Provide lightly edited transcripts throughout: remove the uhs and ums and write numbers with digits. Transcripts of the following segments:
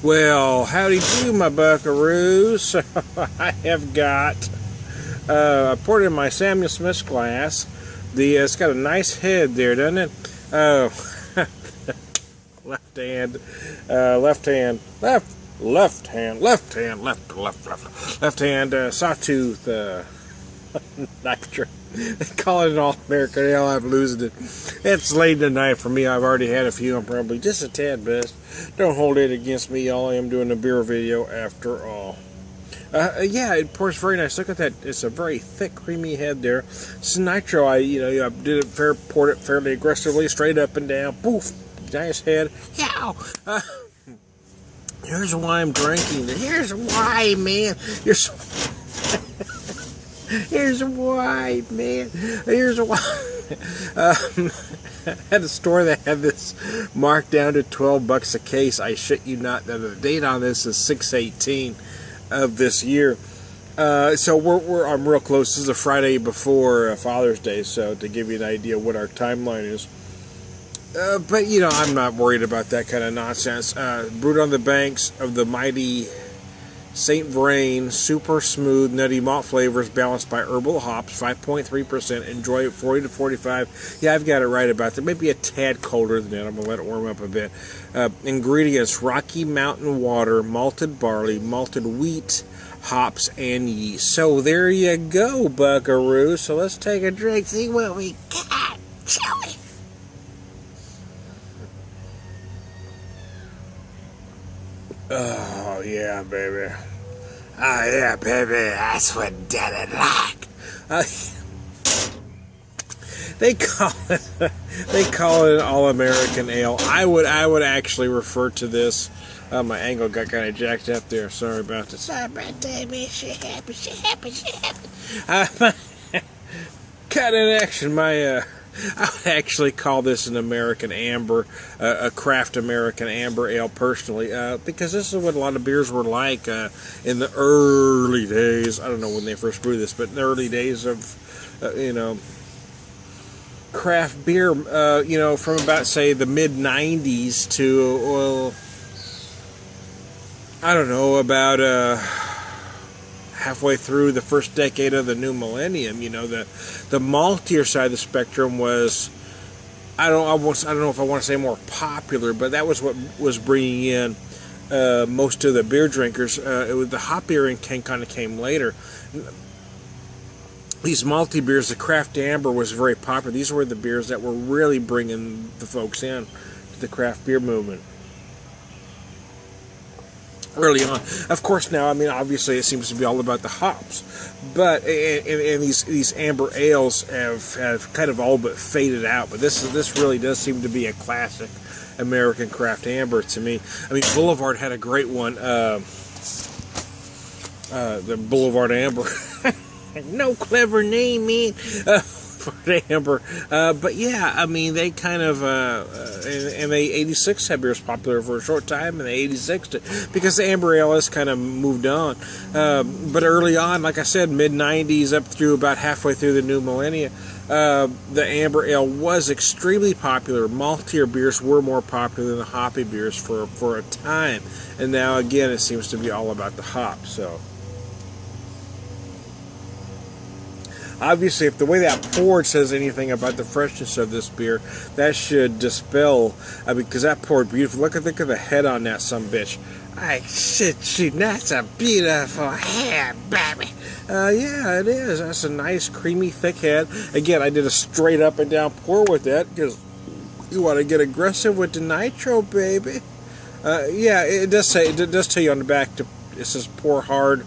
Well, howdy do, my buckaroos. I have got, I poured in my Samuel Smith's glass. It's got a nice head there, doesn't it? Oh, left hand, Sawtooth Nitro. They call it an all-American ale. I'm losing it. It's late tonight for me. I've already had a few. I'm probably just a tad best. Don't hold it against me, y'all. I am doing a beer video after all. Yeah, it pours very nice. Look at that. It's a very thick, creamy head there. It's nitro. I poured it fairly aggressively, straight up and down. Poof. Nice head. Yow. Here's why I'm drinking. Here's why, man. Here's why, man. Here's why. I had a store that had this marked down to $12 a case. I shit you not. The date on this is 6/18 of this year. So I'm real close. This is a Friday before Father's Day, so to give you an idea what our timeline is. But I'm not worried about that kind of nonsense. Brewed on the banks of the mighty St. Vrain, super smooth, nutty malt flavors balanced by herbal hops, 5.3%. Enjoy it 40 to 45. Yeah, I've got it right about that. Maybe a tad colder than that. I'm going to let it warm up a bit. Ingredients: Rocky Mountain water, malted barley, malted wheat, hops, and yeast. So there you go, buckaroo. So let's take a drink, see what we got. Shall we? Oh, yeah, baby. Oh, yeah, baby. That's what Daddy like. They call it an all-American ale. I would actually refer to this. My angle got kind of jacked up there. Sorry about this. Sorry about that, man. Shit happens. Cut in action. I would actually call this an American Amber, a craft American Amber Ale, personally, because this is what a lot of beers were like in the early days. I don't know when they first brewed this, but in the early days of, craft beer, from about, say, the mid-90s to, well, I don't know, about halfway through the first decade of the new millennium. The maltier side of the spectrum was, I don't know if I want to say more popular, but that was what was bringing in most of the beer drinkers. The hoppier kind of came later. These malty beers, the craft amber was very popular. These were the beers that were really bringing the folks in to the craft beer movement early on. Of course, now, obviously it seems to be all about the hops, but and these amber ales have kind of all but faded out. But this really does seem to be a classic American craft amber to me. Boulevard had a great one, the Boulevard Amber. No clever name, man. Amber, but yeah, they kind of and they 86 had beers popular for a short time, and they 86 because the amber ale has kind of moved on. But early on, like I said, mid 90s up through about halfway through the new millennia, the amber ale was extremely popular. Maltier beers were more popular than the hoppy beers for a time, and now again it seems to be all about the hop. So obviously, if the way that poured says anything about the freshness of this beer, that should dispel, because that poured beautiful. Look at the head on that sumbitch. Shit, that's a beautiful head, baby. Yeah, it is. That's a nice, creamy, thick head. Again, I did a straight up and down pour with that, because you want to get aggressive with the nitro, baby. Yeah, it does tell you on the back, it says pour hard,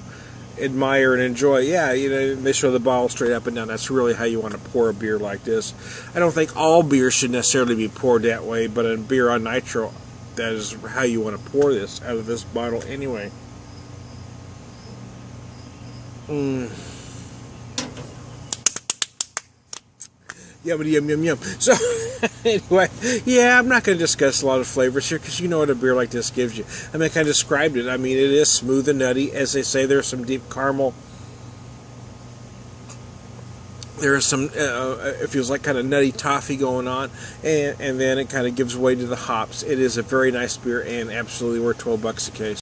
admire, and enjoy. Yeah, they show the bottle straight up and down. That's really how you want to pour a beer like this. I don't think all beer should necessarily be poured that way, but a beer on nitro, that is how you want to pour this out of this bottle anyway. Yum. So, anyway, yeah, I'm not going to discuss a lot of flavors here because you know what a beer like this gives you. I kind of described it. It is smooth and nutty. As they say, there's some deep caramel There is some, it feels like kind of nutty toffee going on, and then it kind of gives way to the hops. It is a very nice beer and absolutely worth $12 a case.